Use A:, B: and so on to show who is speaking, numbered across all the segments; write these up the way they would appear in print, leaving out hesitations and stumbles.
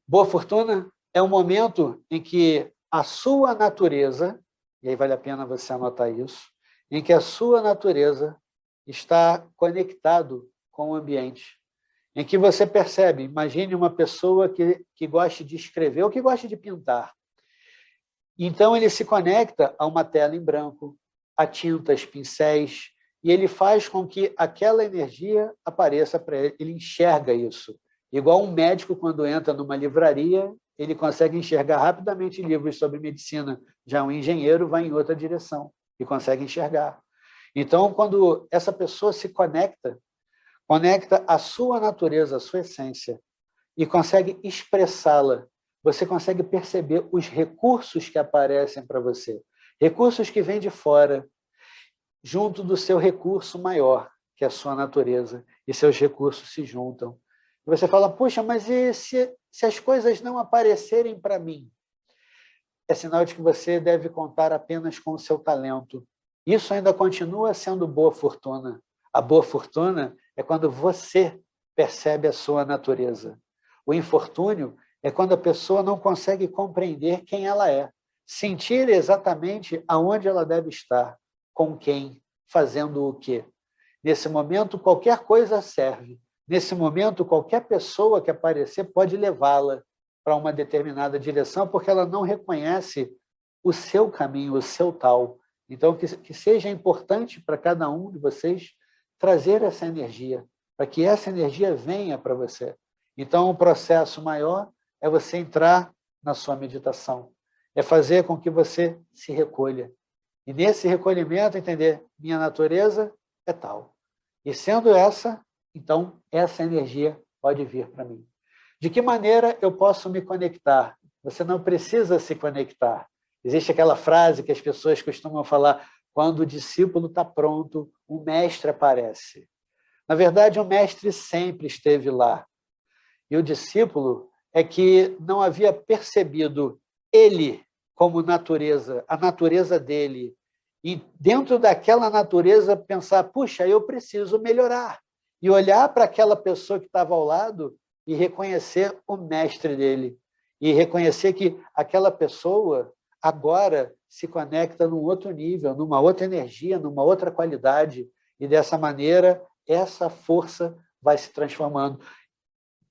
A: Boa fortuna é um momento em que a sua natureza, e aí vale a pena você anotar isso, em que a sua natureza está conectado com o ambiente, em que você percebe, imagine uma pessoa que goste de escrever ou que goste de pintar. Então, ele se conecta a uma tela em branco, a tintas, pincéis, e ele faz com que aquela energia apareça para ele, ele enxerga isso. Igual um médico, quando entra numa livraria, ele consegue enxergar rapidamente livros sobre medicina. Já um engenheiro vai em outra direção e consegue enxergar. Então, quando essa pessoa se conecta a sua natureza, a sua essência, e consegue expressá-la, você consegue perceber os recursos que aparecem para você. Recursos que vêm de fora, junto do seu recurso maior, que é a sua natureza, e seus recursos se juntam. E você fala, puxa, mas e se as coisas não aparecerem para mim? É sinal de que você deve contar apenas com o seu talento. Isso ainda continua sendo boa fortuna. A boa fortuna é quando você percebe a sua natureza. O infortúnio é quando a pessoa não consegue compreender quem ela é, sentir exatamente aonde ela deve estar, com quem, fazendo o quê. Nesse momento, qualquer coisa serve. Nesse momento, qualquer pessoa que aparecer pode levá-la para uma determinada direção, porque ela não reconhece o seu caminho, o seu tal. Então, que seja importante para cada um de vocês trazer essa energia, para que essa energia venha para você. Então, o processo maior é você entrar na sua meditação, é fazer com que você se recolha. E nesse recolhimento, entender, minha natureza é tal. E sendo essa, então, essa energia pode vir para mim. De que maneira eu posso me conectar? Você não precisa se conectar. Existe aquela frase que as pessoas costumam falar, quando o discípulo está pronto, o mestre aparece. Na verdade, o mestre sempre esteve lá. E o discípulo é que não havia percebido ele como natureza, a natureza dele. E dentro daquela natureza pensar, puxa, eu preciso melhorar. E olhar para aquela pessoa que estava ao lado e reconhecer o mestre dele. E reconhecer que aquela pessoa agora se conecta num outro nível, numa outra energia, numa outra qualidade. E dessa maneira, essa força vai se transformando.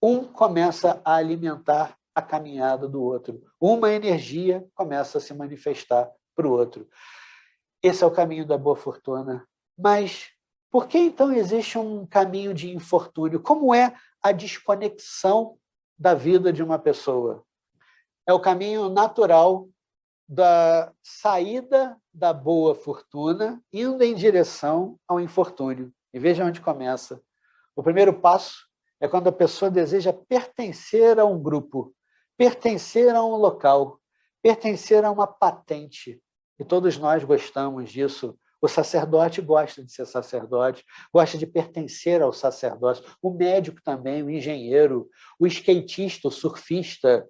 A: Um começa a alimentar a caminhada do outro. Uma energia começa a se manifestar para o outro. Esse é o caminho da boa fortuna. Mas por que então existe um caminho de infortúnio? Como é a desconexão da vida de uma pessoa? É o caminho natural da saída da boa fortuna, indo em direção ao infortúnio. E veja onde começa. O primeiro passo é quando a pessoa deseja pertencer a um grupo, pertencer a um local, pertencer a uma patente. E todos nós gostamos disso. O sacerdote gosta de ser sacerdote, gosta de pertencer ao sacerdócio. O médico também, o engenheiro, o skatista, o surfista.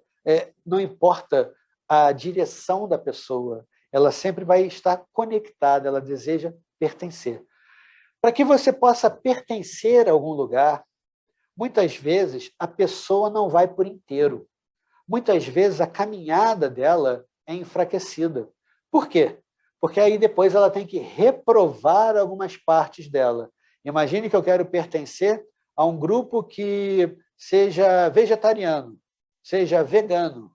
A: Não importa a direção da pessoa, ela sempre vai estar conectada, ela deseja pertencer. Para que você possa pertencer a algum lugar, muitas vezes a pessoa não vai por inteiro. Muitas vezes a caminhada dela é enfraquecida. Por quê? Porque aí depois ela tem que reprovar algumas partes dela. Imagine que eu quero pertencer a um grupo que seja vegetariano, seja vegano,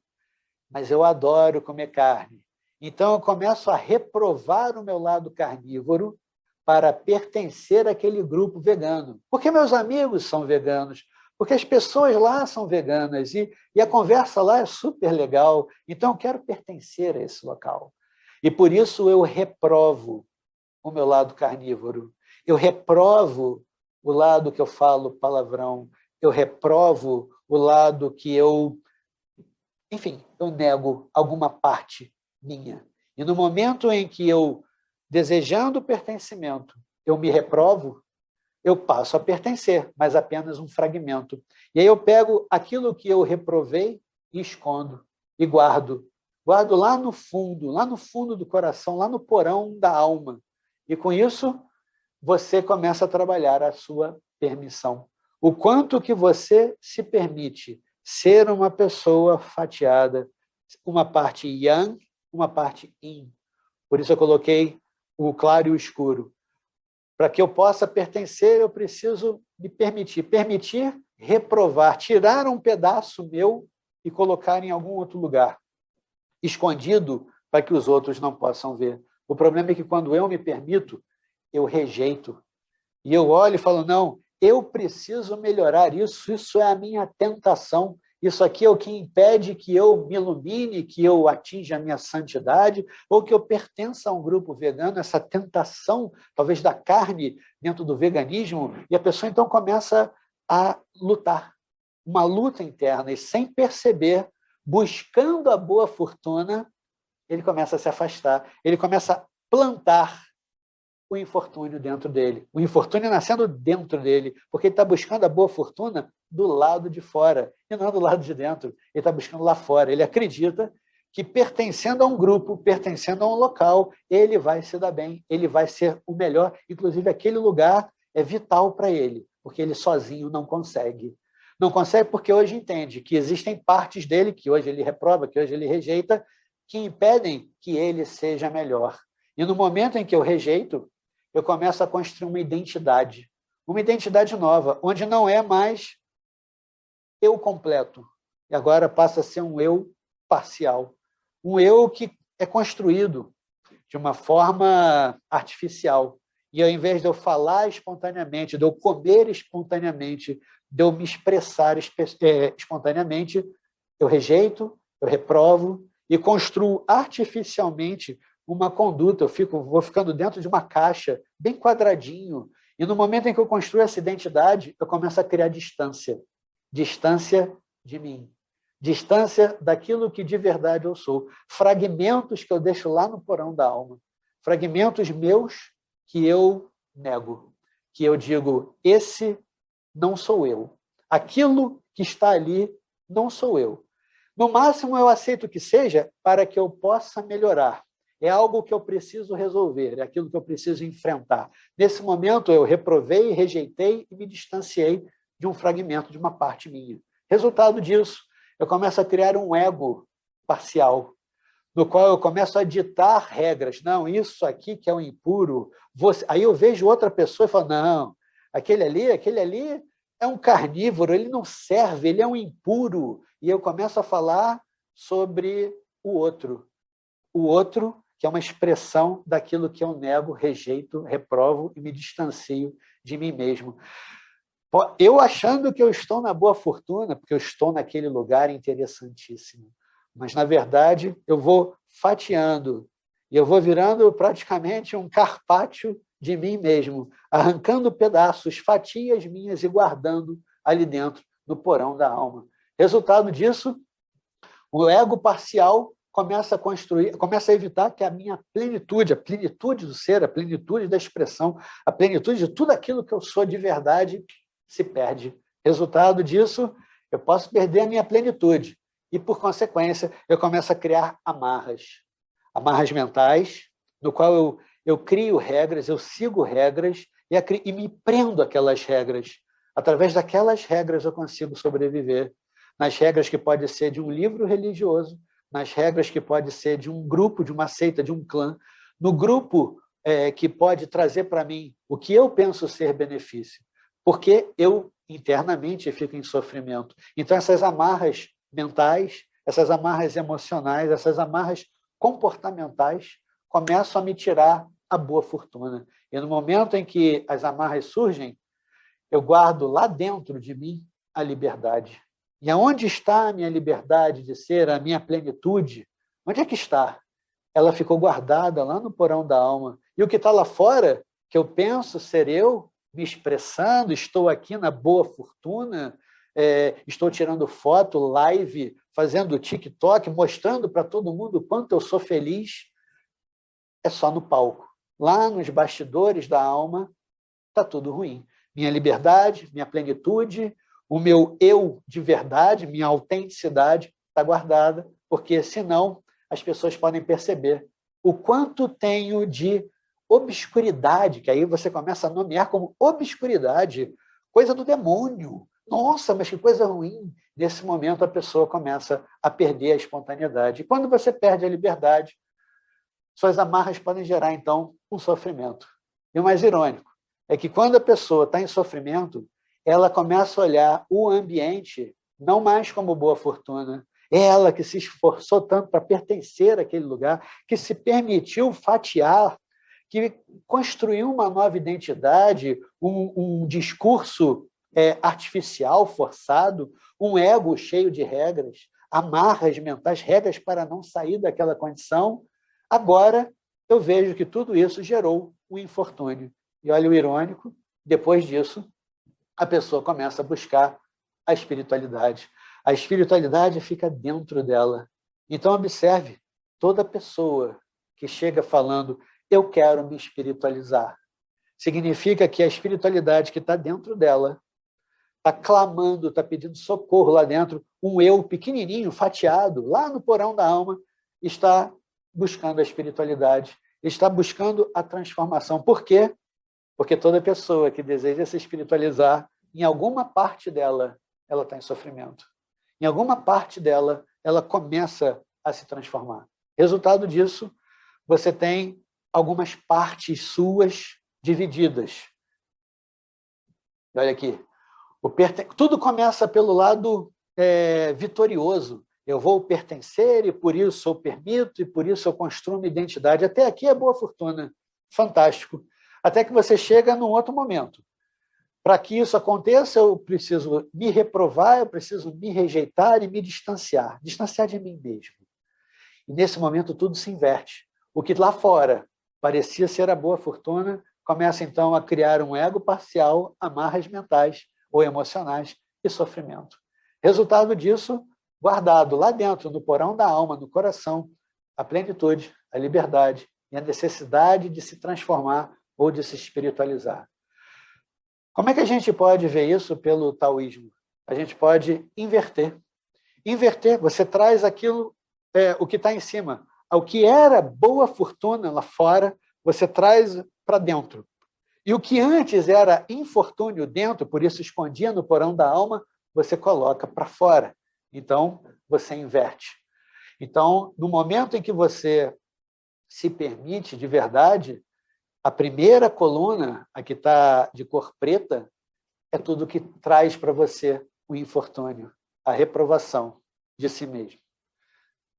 A: mas eu adoro comer carne. Então eu começo a reprovar o meu lado carnívoro para pertencer àquele grupo vegano. Porque meus amigos são veganos, porque as pessoas lá são veganas e a conversa lá é super legal, então eu quero pertencer a esse local. E por isso eu reprovo o meu lado carnívoro, eu reprovo o lado que eu falo palavrão, eu reprovo o lado que eu nego alguma parte minha. E no momento em que eu, desejando pertencimento, eu me reprovo, eu passo a pertencer, mas apenas um fragmento. E aí eu pego aquilo que eu reprovei e escondo, e guardo. Guardo lá no fundo do coração, lá no porão da alma. E com isso, você começa a trabalhar a sua permissão. O quanto que você se permite ser uma pessoa fatiada, uma parte yang, uma parte yin. Por isso eu coloquei o claro e o escuro. Para que eu possa pertencer, eu preciso me permitir. Permitir, reprovar, tirar um pedaço meu e colocar em algum outro lugar, escondido, para que os outros não possam ver. O problema é que quando eu me permito, eu rejeito. E eu olho e falo, não, eu preciso melhorar isso, isso é a minha tentação, isso aqui é o que impede que eu me ilumine, que eu atinja a minha santidade, ou que eu pertença a um grupo vegano, essa tentação, talvez, da carne dentro do veganismo, e a pessoa então começa a lutar, uma luta interna, e sem perceber, buscando a boa fortuna, ele começa a se afastar, ele começa a plantar o infortúnio dentro dele. O infortúnio nascendo dentro dele, porque ele está buscando a boa fortuna do lado de fora, e não do lado de dentro. Ele está buscando lá fora. Ele acredita que, pertencendo a um grupo, pertencendo a um local, ele vai se dar bem, ele vai ser o melhor. Inclusive, aquele lugar é vital para ele, porque ele sozinho não consegue. Não consegue porque hoje entende que existem partes dele, que hoje ele reprova, que hoje ele rejeita, que impedem que ele seja melhor. E no momento em que eu rejeito, eu começo a construir uma identidade nova, onde não é mais eu completo, e agora passa a ser um eu parcial, um eu que é construído de uma forma artificial. E ao invés de eu falar espontaneamente, de eu comer espontaneamente, de eu me expressar espontaneamente, eu rejeito, eu reprovo e construo artificialmente uma conduta, vou ficando dentro de uma caixa, bem quadradinho, e no momento em que eu construo essa identidade, eu começo a criar distância de mim, distância daquilo que de verdade eu sou, fragmentos que eu deixo lá no porão da alma, fragmentos meus que eu nego, que eu digo, esse não sou eu, aquilo que está ali não sou eu. No máximo eu aceito que seja para que eu possa melhorar. É algo que eu preciso resolver, é aquilo que eu preciso enfrentar. Nesse momento, eu reprovei, rejeitei e me distanciei de um fragmento, de uma parte minha. Resultado disso, eu começo a criar um ego parcial, no qual eu começo a ditar regras. Não, isso aqui que é um impuro. Aí eu vejo outra pessoa e falo, não, aquele ali é um carnívoro, ele não serve, ele é um impuro. E eu começo a falar sobre o outro que é uma expressão daquilo que eu nego, rejeito, reprovo e me distancio de mim mesmo. Eu achando que eu estou na boa fortuna, porque eu estou naquele lugar interessantíssimo, mas, na verdade, eu vou fatiando e eu vou virando praticamente um carpaccio de mim mesmo, arrancando pedaços, fatias minhas e guardando ali dentro, no porão da alma. Resultado disso, o ego parcial começa a evitar que a minha plenitude, a plenitude do ser, a plenitude da expressão, a plenitude de tudo aquilo que eu sou de verdade se perde. Resultado disso, eu posso perder a minha plenitude. E, por consequência, eu começo a criar amarras mentais, no qual eu crio regras, eu sigo regras e me prendo àquelas regras. Através daquelas regras eu consigo sobreviver. Nas regras que pode ser de um livro religioso, nas regras que pode ser de um grupo, de uma seita, de um clã, no grupo que pode trazer para mim o que eu penso ser benefício, porque eu internamente fico em sofrimento. Então, essas amarras mentais, essas amarras emocionais, essas amarras comportamentais começam a me tirar a boa fortuna. E no momento em que as amarras surgem, eu guardo lá dentro de mim a liberdade. E aonde está a minha liberdade de ser, a minha plenitude? Onde é que está? Ela ficou guardada lá no porão da alma. E o que está lá fora, que eu penso ser eu, me expressando, estou aqui na boa fortuna, estou tirando foto, live, fazendo TikTok, mostrando para todo mundo o quanto eu sou feliz, é só no palco. Lá nos bastidores da alma, está tudo ruim. Minha liberdade, minha plenitude, o meu eu de verdade, minha autenticidade está guardada, porque senão as pessoas podem perceber o quanto tenho de obscuridade, que aí você começa a nomear como obscuridade, coisa do demônio, Nossa, mas que coisa ruim! Nesse momento, a pessoa começa a perder a espontaneidade. E quando você perde a liberdade, suas amarras podem gerar, então, um sofrimento. E o mais irônico é que quando a pessoa está em sofrimento, ela começa a olhar o ambiente não mais como boa fortuna. Ela que se esforçou tanto para pertencer àquele lugar, que se permitiu fatiar, que construiu uma nova identidade, um discurso artificial, forçado, um ego cheio de regras, amarras mentais, regras para não sair daquela condição. Agora, eu vejo que tudo isso gerou um infortúnio. E olha o irônico, depois disso, a pessoa começa a buscar a espiritualidade. A espiritualidade fica dentro dela. Então, observe, toda pessoa que chega falando, eu quero me espiritualizar, significa que a espiritualidade que está dentro dela está clamando, está pedindo socorro lá dentro, um eu pequenininho, fatiado, lá no porão da alma, está buscando a espiritualidade, está buscando a transformação. Por quê? Porque toda pessoa que deseja se espiritualizar, em alguma parte dela, ela está em sofrimento. Em alguma parte dela, ela começa a se transformar. Resultado disso, você tem algumas partes suas divididas. Olha aqui. Tudo começa pelo lado vitorioso. Eu vou pertencer e por isso eu permito e por isso eu construo uma identidade. Até aqui é boa fortuna. Fantástico. Até que você chega num outro momento. Para que isso aconteça, eu preciso me reprovar, eu preciso me rejeitar e me distanciar. Distanciar de mim mesmo. E nesse momento tudo se inverte. O que lá fora parecia ser a boa fortuna, começa então a criar um ego parcial, amarras mentais ou emocionais e sofrimento. Resultado disso, guardado lá dentro, no porão da alma, no coração, a plenitude, a liberdade e a necessidade de se transformar ou de se espiritualizar. Como é que a gente pode ver isso pelo taoísmo? A gente pode inverter. Inverter, você traz aquilo, o que está em cima. O que era boa fortuna lá fora, você traz para dentro. E o que antes era infortúnio dentro, por isso escondia no porão da alma, você coloca para fora. Então, você inverte. Então, no momento em que você se permite de verdade, a primeira coluna, a que está de cor preta, é tudo que traz para você o infortúnio, a reprovação de si mesmo,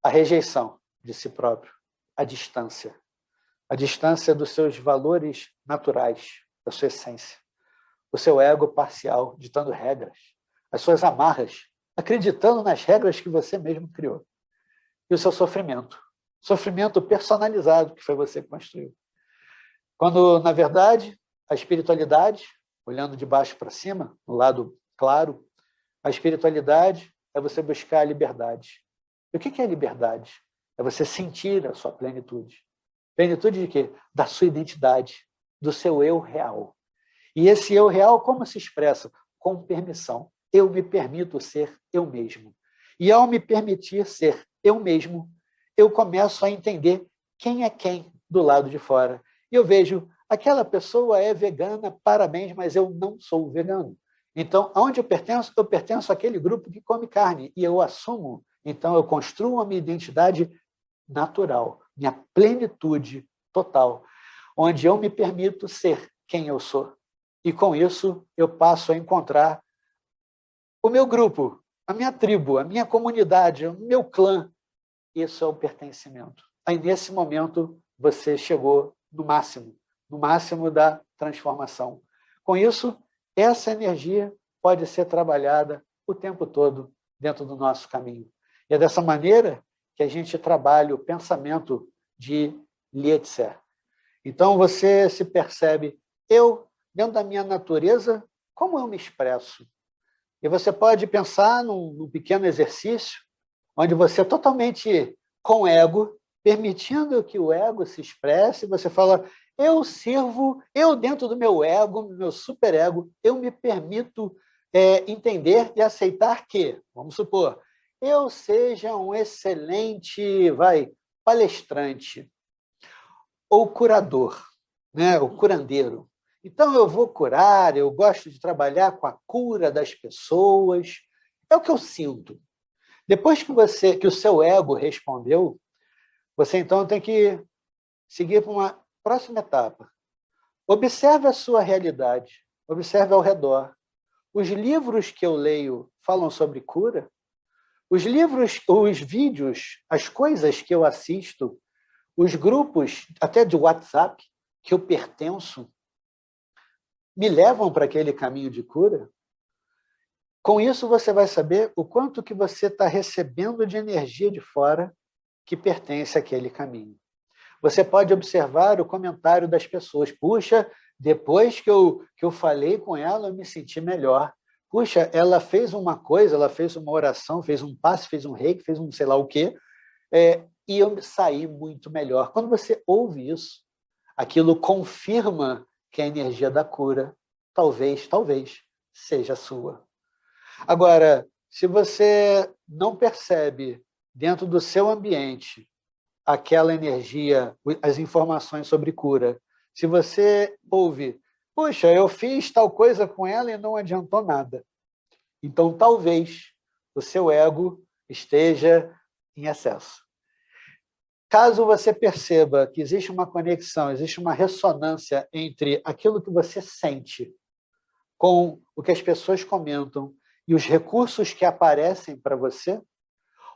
A: a rejeição de si próprio, a distância dos seus valores naturais, da sua essência, o seu ego parcial, ditando regras, as suas amarras, acreditando nas regras que você mesmo criou, e o seu sofrimento personalizado que foi você que construiu. Quando, na verdade, a espiritualidade, olhando de baixo para cima, no lado claro, a espiritualidade é você buscar a liberdade. E o que é liberdade? É você sentir a sua plenitude. Plenitude de quê? Da sua identidade, do seu eu real. E esse eu real, como se expressa? Com permissão. Eu me permito ser eu mesmo. E ao me permitir ser eu mesmo, eu começo a entender quem é quem do lado de fora. E eu vejo, aquela pessoa é vegana, parabéns, mas eu não sou vegano. Então, aonde eu pertenço àquele grupo que come carne, e eu assumo. Então, eu construo a minha identidade natural, minha plenitude total, onde eu me permito ser quem eu sou. E com isso, eu passo a encontrar o meu grupo, a minha tribo, a minha comunidade, o meu clã. Isso é o pertencimento. Aí, nesse momento, você chegou no máximo da transformação. Com isso, essa energia pode ser trabalhada o tempo todo dentro do nosso caminho. E é dessa maneira que a gente trabalha o pensamento de Lietzer. Então, você se percebe, eu, dentro da minha natureza, como eu me expresso? E você pode pensar num pequeno exercício, onde você totalmente com ego, permitindo que o ego se expresse, você fala, eu sirvo, eu dentro do meu ego, meu superego, eu me permito entender e aceitar que, vamos supor, eu seja um excelente, palestrante ou curador, né, o curandeiro. Então, eu vou curar, eu gosto de trabalhar com a cura das pessoas. É o que eu sinto. Depois que o seu ego respondeu, você então tem que seguir para uma próxima etapa. Observe a sua realidade, observe ao redor. Os livros que eu leio falam sobre cura? Os livros, os vídeos, as coisas que eu assisto, os grupos, até de WhatsApp, que eu pertenço, me levam para aquele caminho de cura? Com isso, você vai saber o quanto que você está recebendo de energia de fora que pertence àquele caminho. Você pode observar o comentário das pessoas. Puxa, depois que eu falei com ela, eu me senti melhor. Puxa, ela fez uma coisa, ela fez uma oração, fez um passe, fez um reiki, fez um sei lá o quê, e eu saí muito melhor. Quando você ouve isso, aquilo confirma que a energia da cura talvez seja sua. Agora, se você não percebe dentro do seu ambiente aquela energia, as informações sobre cura, se você ouve, puxa, eu fiz tal coisa com ela e não adiantou nada, então talvez o seu ego esteja em excesso. Caso você perceba que existe uma conexão, existe uma ressonância entre aquilo que você sente com o que as pessoas comentam e os recursos que aparecem para você,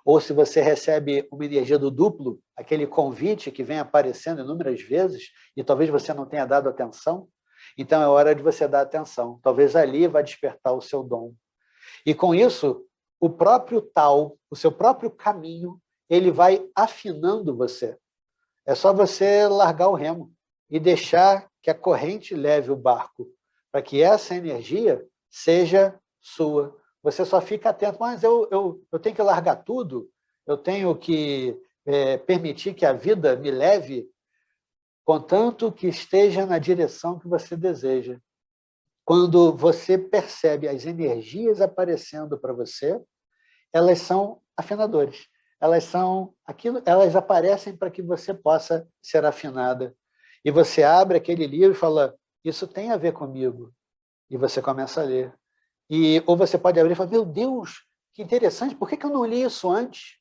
A: ou se você recebe uma energia do duplo, aquele convite que vem aparecendo inúmeras vezes e talvez você não tenha dado atenção, então é hora de você dar atenção. Talvez ali vai despertar o seu dom. E com isso, o próprio tal, o seu próprio caminho, ele vai afinando você. É só você largar o remo e deixar que a corrente leve o barco, para que essa energia seja sua. Você só fica atento, mas eu tenho que largar tudo, eu tenho que permitir que a vida me leve, contanto que esteja na direção que você deseja. Quando você percebe as energias aparecendo para você, elas são afinadores. Elas aparecem para que você possa ser afinada. E você abre aquele livro e fala, isso tem a ver comigo. E você começa a ler. Ou você pode abrir e falar, meu Deus, que interessante, por que eu não li isso antes?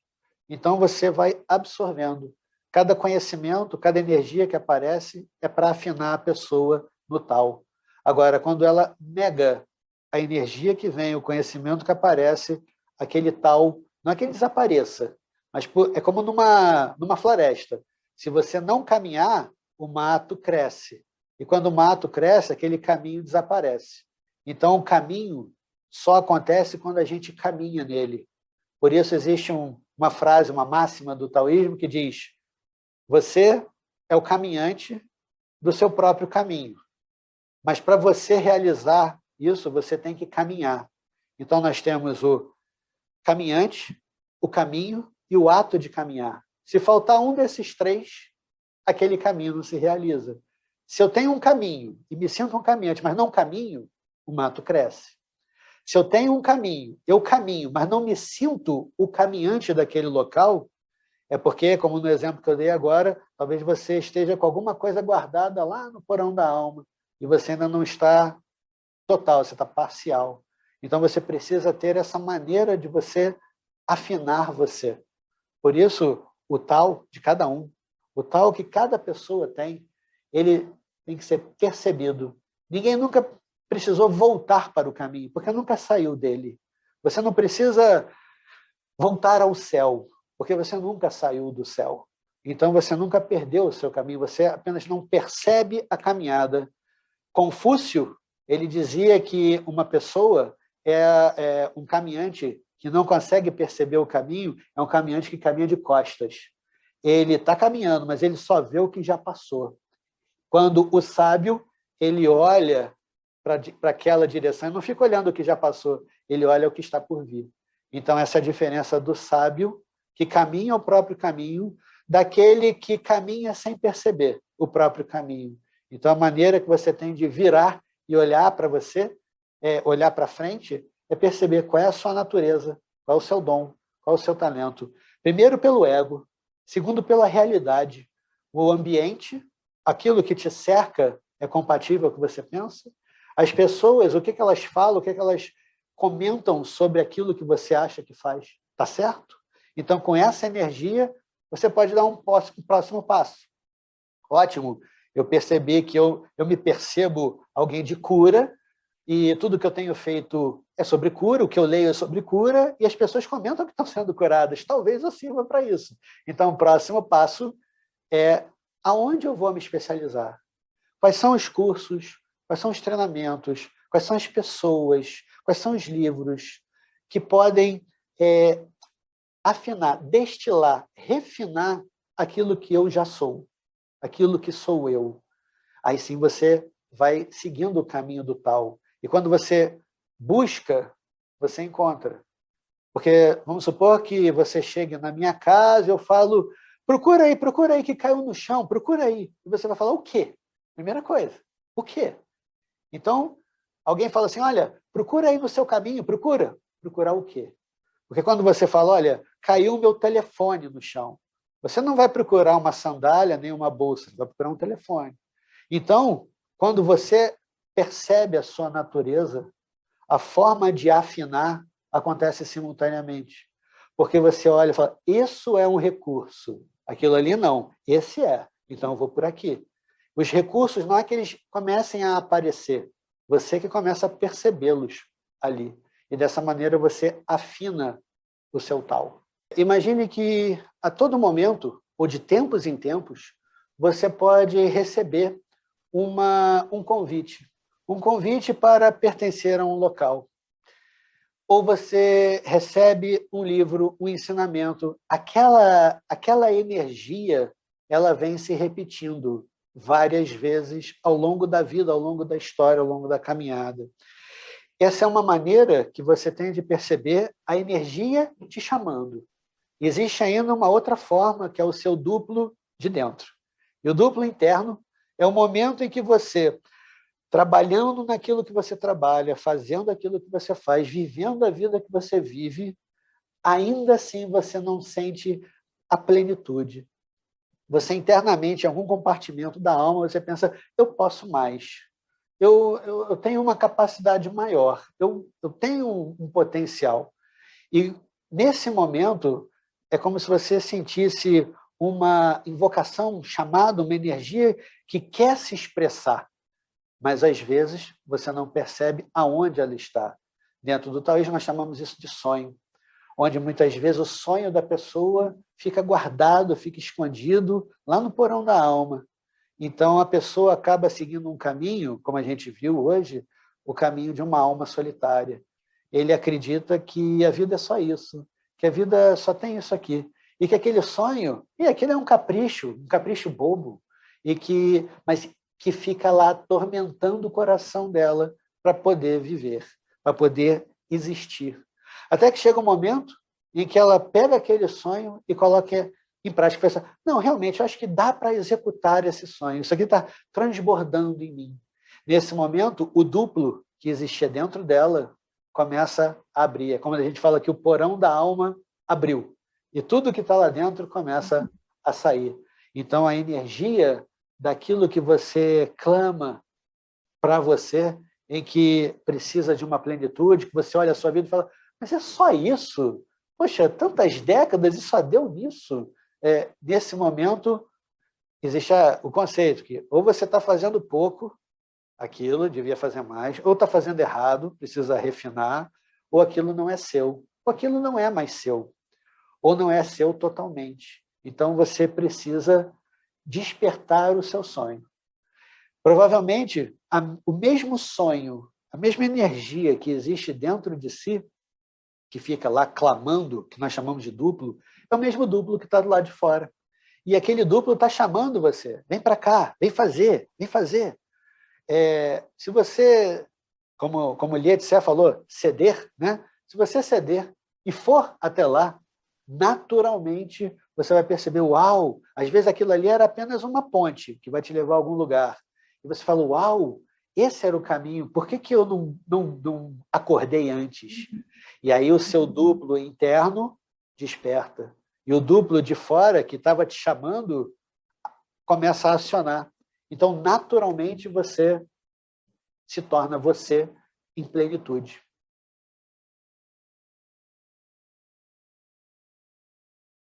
A: Então você vai absorvendo. Cada conhecimento, cada energia que aparece é para afinar a pessoa no tal. Agora, quando ela nega a energia que vem, o conhecimento que aparece, aquele tal, não é que ele desapareça, mas é como numa floresta. Se você não caminhar, o mato cresce. E quando o mato cresce, aquele caminho desaparece. Então, o caminho só acontece quando a gente caminha nele. Por isso, existe uma frase, uma máxima do taoísmo que diz, você é o caminhante do seu próprio caminho. Mas para você realizar isso, você tem que caminhar. Então, nós temos o caminhante, o caminho e o ato de caminhar. Se faltar um desses três, aquele caminho não se realiza. Se eu tenho um caminho e me sinto um caminhante, mas não caminho, o mato cresce. Se eu tenho um caminho, eu caminho, mas não me sinto o caminhante daquele local, é porque, como no exemplo que eu dei agora, talvez você esteja com alguma coisa guardada lá no porão da alma e você ainda não está total, você está parcial. Então, você precisa ter essa maneira de você afinar você. Por isso, o tal de cada um, o tal que cada pessoa tem, ele tem que ser percebido. Ninguém nunca precisou voltar para o caminho, porque nunca saiu dele. Você não precisa voltar ao céu, porque você nunca saiu do céu. Então, você nunca perdeu o seu caminho, você apenas não percebe a caminhada. Confúcio, ele dizia que uma pessoa é um caminhante que não consegue perceber o caminho, é um caminhante que caminha de costas. Ele está caminhando, mas ele só vê o que já passou. Quando o sábio, ele olha para aquela direção, ele não fica olhando o que já passou, ele olha o que está por vir. Então, essa é a diferença do sábio, que caminha o próprio caminho, daquele que caminha sem perceber o próprio caminho. Então, a maneira que você tem de virar e olhar para você, olhar para frente, é perceber qual é a sua natureza, qual é o seu dom, qual é o seu talento. Primeiro, pelo ego. Segundo, pela realidade. O ambiente, aquilo que te cerca, é compatível com o que você pensa? As pessoas, o que elas falam, o que elas comentam sobre aquilo que você acha que faz? Está certo? Então, com essa energia, você pode dar um próximo passo. Ótimo, eu percebi que eu me percebo alguém de cura, e tudo que eu tenho feito é sobre cura, o que eu leio é sobre cura, e as pessoas comentam que estão sendo curadas. Talvez eu sirva para isso. Então, o próximo passo é aonde eu vou me especializar? Quais são os cursos? Quais são os treinamentos? Quais são as pessoas? Quais são os livros que podem afinar, destilar, refinar aquilo que eu já sou, aquilo que sou eu? Aí sim você vai seguindo o caminho do tal. E quando você busca, você encontra. Porque vamos supor que você chegue na minha casa e eu falo, procura aí que caiu no chão, procura aí. E você vai falar, o quê? Primeira coisa, o quê? Então, alguém fala assim, olha, procura aí no seu caminho, procura. Procurar o quê? Porque quando você fala, olha, caiu o meu telefone no chão, você não vai procurar uma sandália nem uma bolsa, você vai procurar um telefone. Então, quando você percebe a sua natureza, a forma de afinar acontece simultaneamente. Porque você olha e fala, isso é um recurso, aquilo ali não, esse é, então eu vou por aqui. Os recursos não é que eles comecem a aparecer, você que começa a percebê-los ali. E dessa maneira você afina o seu tal. Imagine que a todo momento, ou de tempos em tempos, você pode receber um convite para pertencer a um local. Ou você recebe um livro, um ensinamento, aquela energia, ela vem se repetindo várias vezes ao longo da vida, ao longo da história, ao longo da caminhada. Essa é uma maneira que você tem de perceber a energia te chamando. Existe ainda uma outra forma, que é o seu duplo de dentro. E o duplo interno é o momento em que você, trabalhando naquilo que você trabalha, fazendo aquilo que você faz, vivendo a vida que você vive, ainda assim você não sente a plenitude. Você internamente, em algum compartimento da alma, você pensa, eu posso mais. Eu tenho uma capacidade maior, eu tenho um potencial. E, nesse momento, é como se você sentisse uma invocação, um chamado, uma energia que quer se expressar, mas, às vezes, você não percebe aonde ela está. Dentro do taoísmo, nós chamamos isso de sonho, onde, muitas vezes, o sonho da pessoa fica guardado, fica escondido lá no porão da alma. Então, a pessoa acaba seguindo um caminho, como a gente viu hoje, o caminho de uma alma solitária. Ele acredita que a vida é só isso, que a vida só tem isso aqui, e que aquele sonho, e aquele é um capricho bobo, mas que fica lá atormentando o coração dela para poder viver, para poder existir. Até que chega um momento em que ela pega aquele sonho e coloca em prática, pensa, não, realmente, eu acho que dá para executar esse sonho, isso aqui está transbordando em mim. Nesse momento, o duplo que existia dentro dela começa a abrir. É como a gente fala que o porão da alma abriu, e tudo que está lá dentro começa a sair. Então, a energia daquilo que você clama para você, em que precisa de uma plenitude, que você olha a sua vida e fala, mas é só isso? Poxa, tantas décadas e só deu nisso? Nesse momento, existe o conceito que ou você está fazendo pouco, aquilo devia fazer mais, ou está fazendo errado, precisa refinar, ou aquilo não é seu, ou aquilo não é mais seu, ou não é seu totalmente. Então, você precisa despertar o seu sonho. Provavelmente, o mesmo sonho, a mesma energia que existe dentro de si, que fica lá clamando, que nós chamamos de duplo, é o mesmo duplo que está do lado de fora. E aquele duplo está chamando você, vem para cá, vem fazer, vem fazer. Se você, como Lietze falou, ceder, né? Se você ceder e for até lá, naturalmente você vai perceber, uau, às vezes aquilo ali era apenas uma ponte que vai te levar a algum lugar. E você fala, uau, esse era o caminho, por que eu não acordei antes? E aí o seu duplo interno desperta. E o duplo de fora, que estava te chamando, começa a acionar. Então, naturalmente, você se torna você em plenitude.